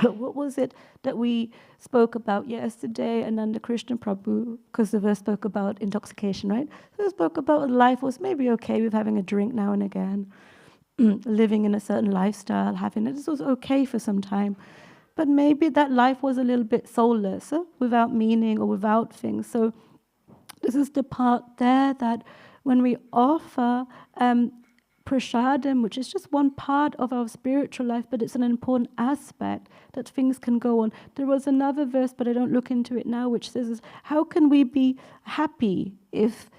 What was it that we spoke about yesterday? And then the Krishna Prabhu, because the verse spoke about intoxication, right? So it spoke about life was maybe okay with having a drink now and again, living in a certain lifestyle, having it. This was okay for some time. But maybe that life was a little bit soulless, without meaning or without things. So this is the part there that when we offer prasadam, which is just one part of our spiritual life, but it's an important aspect that things can go on. There was another verse, but I don't look into it now, which says, how can we be happy if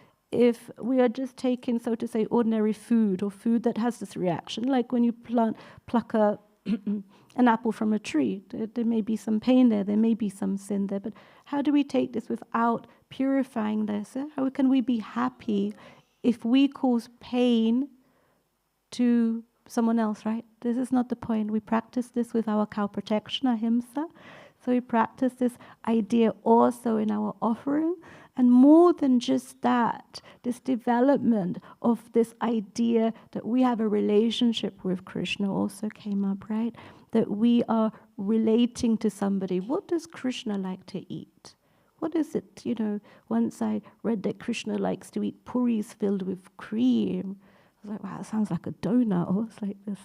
we are just taking, so to say, ordinary food or food that has this reaction? Like when you pluck an apple from a tree, there may be some pain there may be some sin there, but how do we take this without purifying this? How can we be happy if we cause pain to someone else, right? This is not the point. We practice this with our cow protection, ahimsa. So we practice this idea also in our offering. And more than just that, this development of this idea that we have a relationship with Krishna also came up, right? That we are relating to somebody. What does Krishna like to eat? What is it? You know, once I read that Krishna likes to eat puris filled with cream. I was like, wow, it sounds like a donut, or it's like this.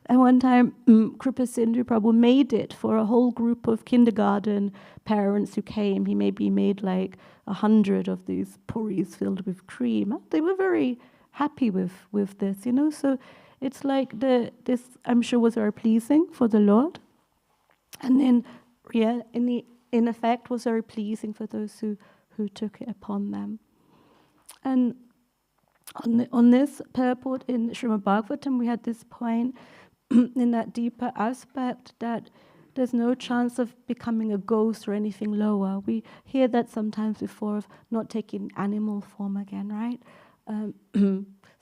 And one time, Kripa Sindhu Prabhu made it for a whole group of kindergarten parents who came. He maybe made like 100 of these puris filled with cream. They were very happy with this, you know. So it's like this, I'm sure, was very pleasing for the Lord. And then, yeah, in effect, was very pleasing for those who took it upon them. And on this purport in Śrīmad-Bhāgavatam, we had this point in that deeper aspect that there's no chance of becoming a ghost or anything lower. We hear that sometimes before of not taking animal form again, right?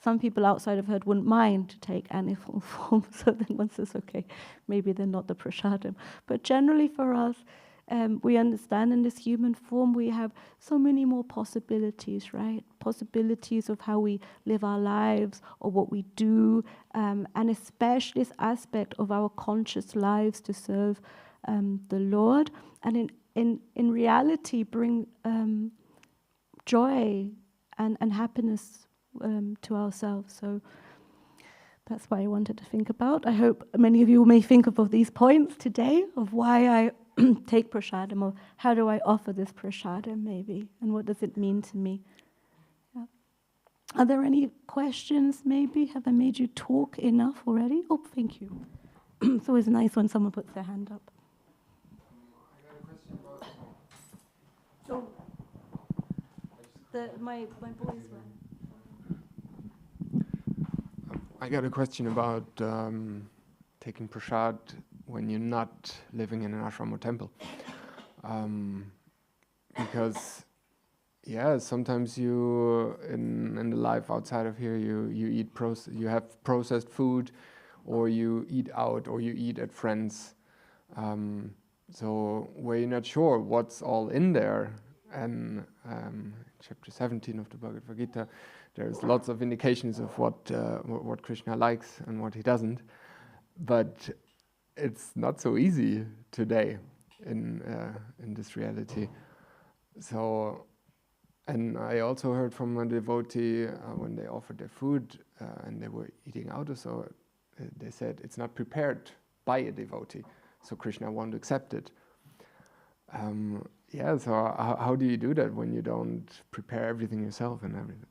Some people outside of herd wouldn't mind to take animal form, so then one says, okay, maybe they're not the prasadam. But generally for us, we understand in this human form we have so many more possibilities, right? Possibilities of how we live our lives or what we do, and especially this aspect of our conscious lives to serve the Lord, and in reality bring joy and happiness to ourselves. So that's what I wanted to think about. I hope many of you may think of these points today of why I take prasadam, or how do I offer this prasadam maybe, and what does it mean to me? Yeah. Are there any questions maybe? Have I made you talk enough already? Oh, thank you. It's always nice when someone puts their hand up. I got a question about... Oh, my boys were... I got a question about taking prasad when you're not living in an ashram or temple. Because, yeah, sometimes you, in the life outside of here, you eat you have processed food, or you eat out, or you eat at friends. So where you're not sure what's all in there. And chapter 17 of the Bhagavad Gita, there's lots of indications of what Krishna likes and what he doesn't. But it's not so easy today in this reality. So, and I also heard from a devotee when they offered their food and they were eating out or so, they said it's not prepared by a devotee, so Krishna won't accept it. Yeah, so how do you do that when you don't prepare everything yourself and everything?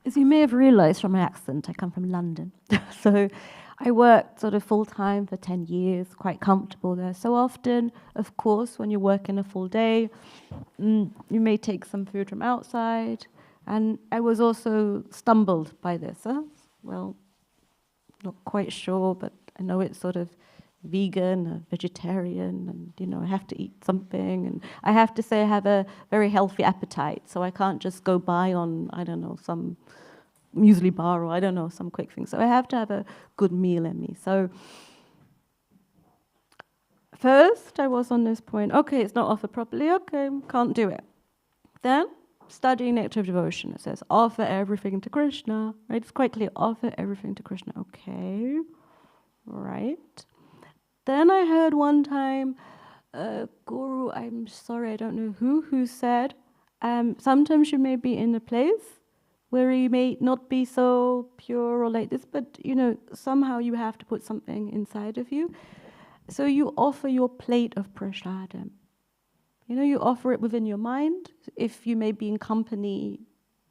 As you may have realized from my accent, I come from London. So I worked sort of full-time for 10 years, quite comfortable there. So often, of course, when you work in a full day, you may take some food from outside. And I was also stumbled by this. Well, not quite sure, but I know it's sort of vegan, vegetarian, and I have to eat something, and I have to say I have a very healthy appetite, so I can't just go buy on, I don't know, some muesli bar or I don't know, some quick thing. So I have to have a good meal in me. So first I was on this point, okay, it's not offered properly, okay, can't do it. Then, studying Nectar of Devotion, it says, offer everything to Krishna, right? It's quite clear, offer everything to Krishna, okay, right. Then I heard one time, Guru, I'm sorry, I don't know who said, sometimes you may be in a place where you may not be so pure or like this, but somehow you have to put something inside of you. So you offer your plate of prasadam. You offer it within your mind. If you may be in company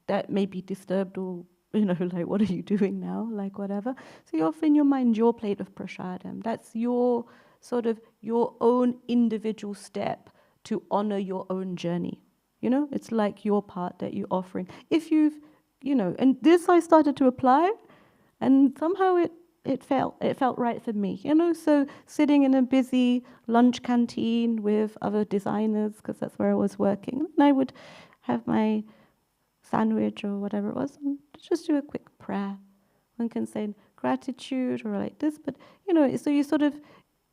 that may be disturbed or, like, what are you doing now? Like, whatever. So you offer in your mind your plate of prasadam. That's your sort of your own individual step to honor your own journey. It's like your part that you're offering. If you've, and this I started to apply, and somehow it felt right for me, so sitting in a busy lunch canteen with other designers, because that's where I was working, and I would have my sandwich or whatever it was, and just do a quick prayer. One can say gratitude or like this, but so you sort of,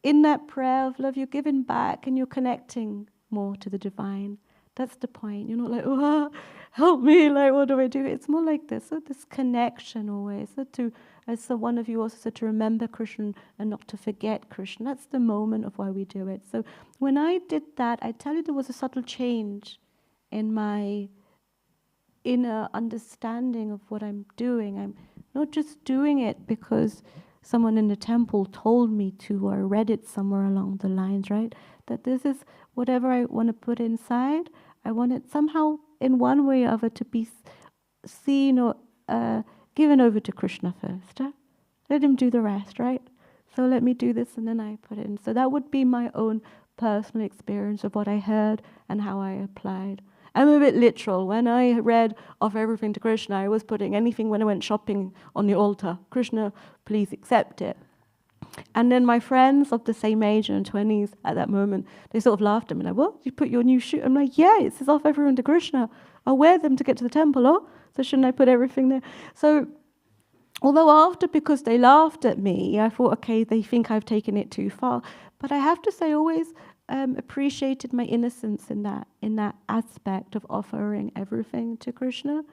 in that prayer of love, you're giving back and you're connecting more to the divine. That's the point. You're not like, oh, help me, like, what do I do? It's more like this, so this connection always, so as one of you also said, to remember Krishna and not to forget Krishna. That's the moment of why we do it. So when I did that, I tell you, there was a subtle change in my inner understanding of what I'm doing. I'm not just doing it because someone in the temple told me to, or I read it somewhere along the lines, right? That this is whatever I want to put inside, I want it somehow in one way or other to be seen or given over to Krishna first. Let him do the rest, right? So let me do this and then I put it in. So that would be my own personal experience of what I heard and how I applied. I'm a bit literal. When I read offer everything to Krishna, I was putting anything when I went shopping on the altar. Krishna, please accept it. And then my friends of the same age and 20s at that moment, they sort of laughed at me. Like, what? You put your new shoe? I'm like, yeah, it says offer everything to Krishna. I'll wear them to get to the temple, oh? So shouldn't I put everything there? So, although after, because they laughed at me, I thought, okay, they think I've taken it too far. But I have to say, I always appreciated my innocence in that aspect of offering everything to Krishna.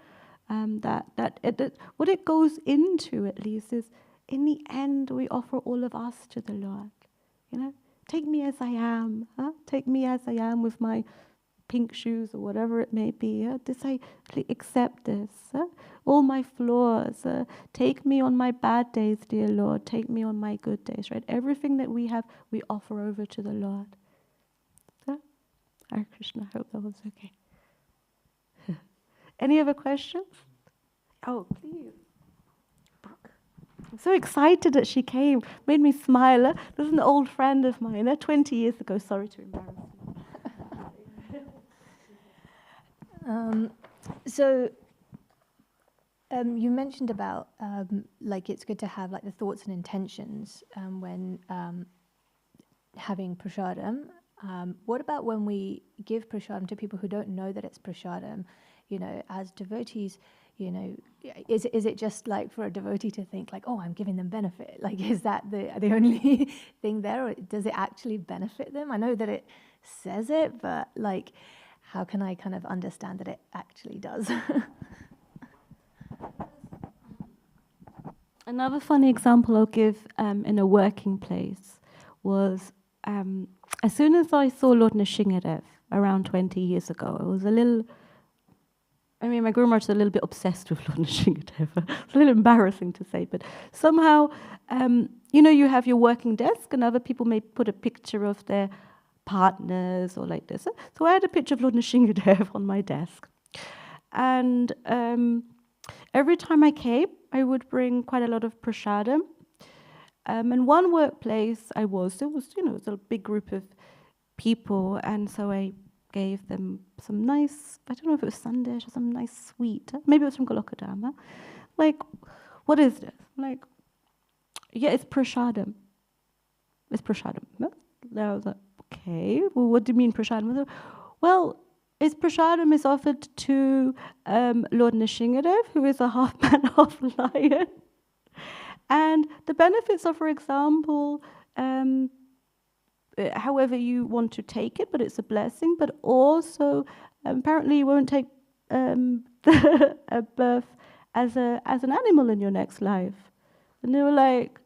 What it goes into, at least, is in the end we offer all of us to the Lord. Take me as I am. Take me as I am with my pink shoes or whatever it may be. Accept this. All my flaws. Take me on my bad days, dear Lord. Take me on my good days. Right? Everything that we have, we offer over to the Lord. Hare Krishna. I hope that was okay. Any other questions? Oh, please. Brooke. I'm so excited that she came. Made me smile. This is an old friend of mine. 20 years ago. Sorry to embarrass you. You mentioned about like it's good to have like the thoughts and intentions when having prasadam. What about when we give prasadam to people who don't know that it's prasadam? As devotees, is it just like for a devotee to think like, oh, I'm giving them benefit? Like, is that the only thing there, or does it actually benefit them? I know that it says it, but like, how can I kind of understand that it actually does? Another funny example I'll give in a working place was as soon as I saw Lord Nrsimhadev around 20 years ago, I was my Guru Maharaj is a little bit obsessed with Lord Nrsimhadev. It's a little embarrassing to say, but somehow, you have your working desk and other people may put a picture of their partners or like this. So I had a picture of Lord Nrsimhadev on my desk. And every time I came, I would bring quite a lot of prasadam. In one workplace there was a big group of people, and so I gave them some nice, I don't know if it was sandesh or some nice sweet, maybe it was from Golokadama. Like, what is this? Like, yeah, it's prasadam. It's prasadam. No? I was like, okay, well, what do you mean prasadam? Well, prasadam is offered to Lord Nrsimhadev, who is a half man, half lion. And the benefits are, for example, however you want to take it, but it's a blessing. But also, apparently, you won't take a birth as an animal in your next life. And they were like,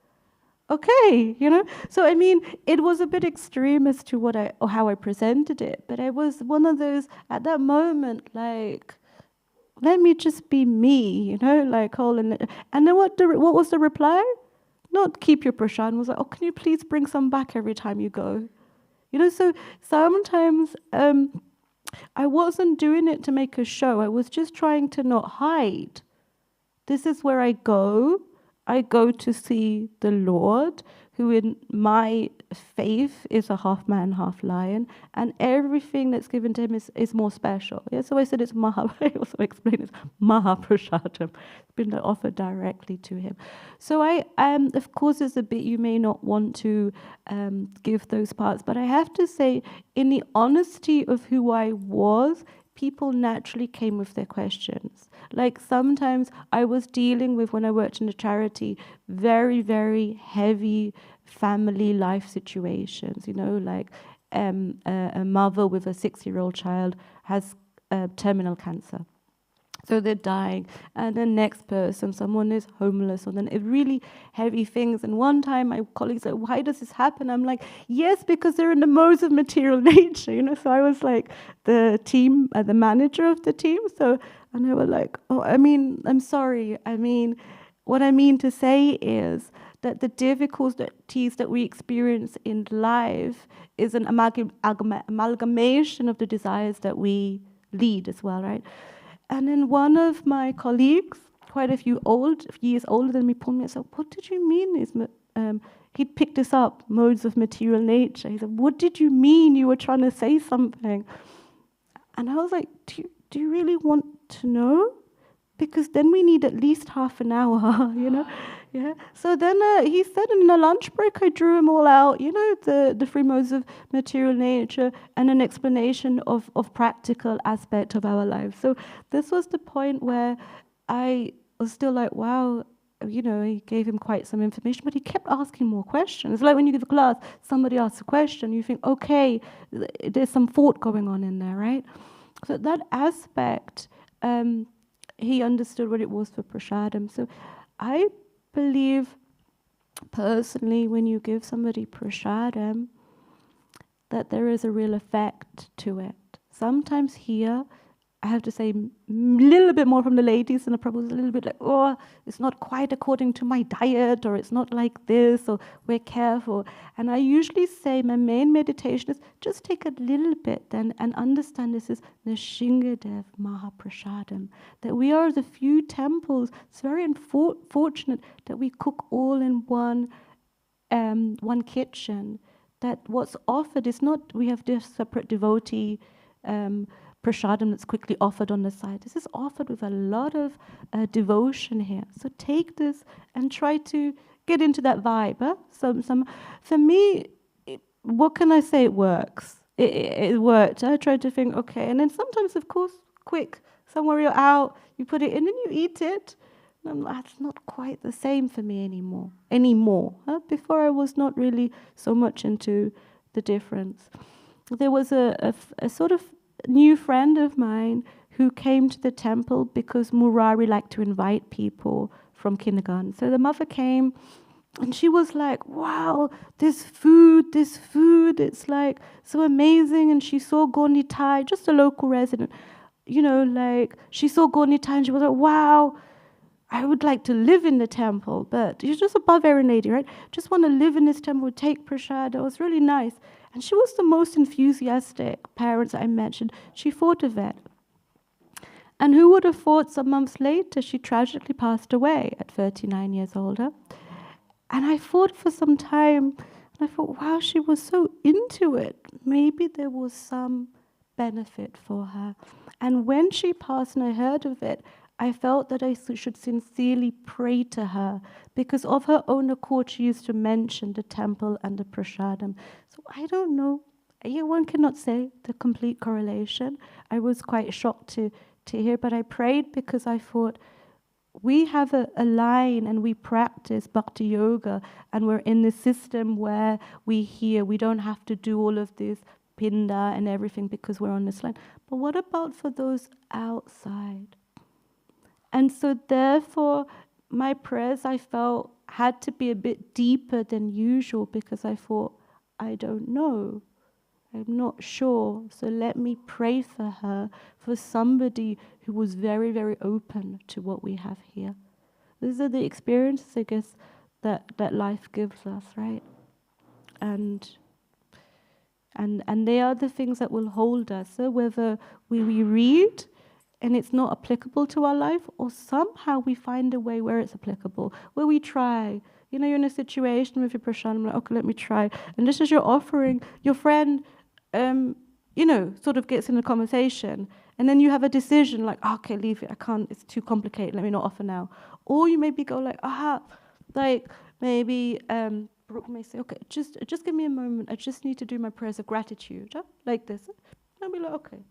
okay, you know. So I mean, it was a bit extreme as to how I presented it, but I was one of those at that moment, like, let me just be me, you know, like holding it. And then what was the reply? Not keep your prashad. Was like, oh, can you please bring some back every time you go? You know, so sometimes I wasn't doing it to make a show. I was just trying to not hide. This is where I go. I go to see the Lord, who in my faith is a half man, half lion, and everything that's given to him is more special. Yeah, so I said it's Maha. I also explained it's Mahaprasadam. It's been offered directly to him. So I, of course, there's a bit you may not want to give those parts, but I have to say, in the honesty of who I was, people naturally came with their questions. Like sometimes I was dealing with, when I worked in a charity, very, very heavy family life situations, you know, like a mother with a 6-year-old child has terminal cancer. So they're dying, and the next person, someone is homeless, or then really heavy things. And one time my colleague said, why does this happen? I'm like, yes, because they're in the modes of material nature, you know. So I was like the team, the manager of the team. So, and they were like, oh, I mean, I'm sorry. I mean, what I mean to say is that the difficulties that we experience in life is an amalgamation of the desires that we lead as well, right? And then one of my colleagues, quite a few years older than me, pulled me and said, what did you mean? He'd picked this up, modes of material nature. He said, what did you mean? You were trying to say something. And I was like, do you really want to know? Because then we need at least half an hour, you know? Yeah. So then he said in a lunch break, I drew them all out, you know, the three modes of material nature and an explanation of practical aspect of our lives. So this was the point where I was still like, wow, you know, he gave him quite some information, but he kept asking more questions. It's like when you give a class, somebody asks a question, you think, okay, there's some thought going on in there, right? So that aspect, he understood what it was for prasadam. So I believe personally, when you give somebody prasadam, that there is a real effect to it. Sometimes here, I have to say a little bit more from the ladies, and the Prabhu was a little bit like, oh, it's not quite according to my diet, or it's not like this, or we're careful. And I usually say my main meditation is just take a little bit then and understand this is Nishingadev Mahaprasadam, that we are the few temples. It's very unfortunate that we cook all in one kitchen, that what's offered is not, we have this separate devotee prasadam that's quickly offered on the side. This is offered with a lot of devotion here. So take this and try to get into that vibe. Huh? For me, what can I say? It works. It worked. I tried to think, okay. And then sometimes, of course, quick, somewhere you're out, you put it in and you eat it. And that's not quite the same for me anymore. Huh? Before I was not really so much into the difference. There was a sort of new friend of mine who came to the temple because Murari liked to invite people from kindergarten. So the mother came and she was like, wow, this food, it's like so amazing. And she saw Gornitai, just a local resident, you know, like she saw Gornitai and she was like, wow, I would like to live in the temple, but she's just a Bavarian lady, right? Just want to live in this temple, take prasad. It was really nice. And she was the most enthusiastic parents I mentioned. She thought of it. And who would have thought some months later she tragically passed away at 39 years older. And I thought for some time, and I thought, wow, she was so into it. Maybe there was some benefit for her. And when she passed and I heard of it, I felt that I should sincerely pray to her, because of her own accord she used to mention the temple and the prasadam. So I don't know. One cannot say the complete correlation. I was quite shocked to hear, but I prayed because I thought, we have a line and we practice bhakti yoga, and we're in this system where we hear we don't have to do all of this pinda and everything because we're on this line. But what about for those outside? And so therefore, my prayers, I felt, had to be a bit deeper than usual, because I thought, I don't know. I'm not sure. So let me pray for her, for somebody who was very, very open to what we have here. These are the experiences, I guess, that life gives us, right? And they are the things that will hold us. So whether we read and it's not applicable to our life, or somehow we find a way where it's applicable, where we try. You know, you're in a situation with your prashadam, like, okay, let me try. And just as you're offering, your friend, you know, sort of gets in a conversation, and then you have a decision like, oh, okay, leave it, I can't, it's too complicated, let me not offer now. Or you maybe go like, like maybe Brooke may say, okay, just give me a moment, I just need to do my prayers of gratitude, like this. And I'll be like, okay.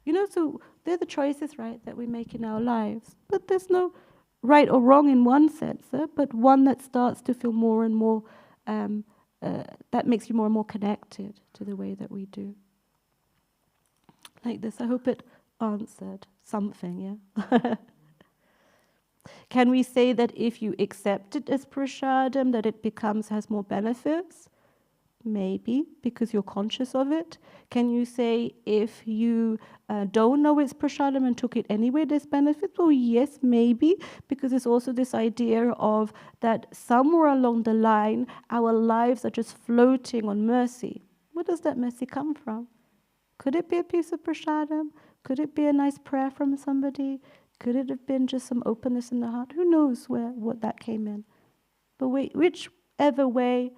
You know, so they're the choices, right, that we make in our lives. But there's no right or wrong in one sense, but one that starts to feel more and more, that makes you more and more connected to the way that we do. Like this, I hope it answered something, yeah? Can we say that if you accept it as prasadam, that it has more benefits? Maybe, because you're conscious of it. Can you say if you don't know it's prasadam and took it anyway, there's benefits? Well, yes, maybe, because there's also this idea of that somewhere along the line, our lives are just floating on mercy. Where does that mercy come from? Could it be a piece of prasadam? Could it be a nice prayer from somebody? Could it have been just some openness in the heart? Who knows what that came in? But whichever way,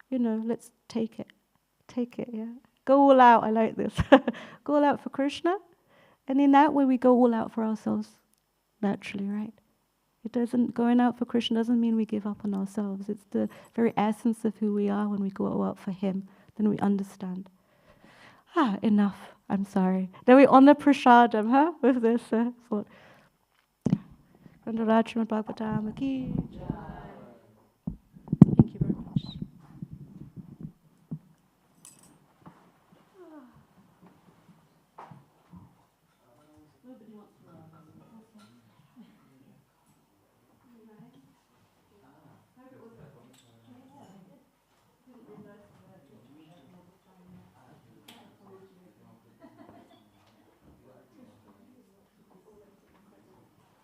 you know, let's take it. Take it, yeah. Go all out, I like this. Go all out for Krishna. And in that way, we go all out for ourselves naturally, right? Going out for Krishna doesn't mean we give up on ourselves. It's the very essence of who we are when we go all out for Him. Then we understand. Enough. I'm sorry. Then we honor prasadam, with this thought. Śrīmad-Bhāgavatam ki jai. Thank you very much. Nobody wants to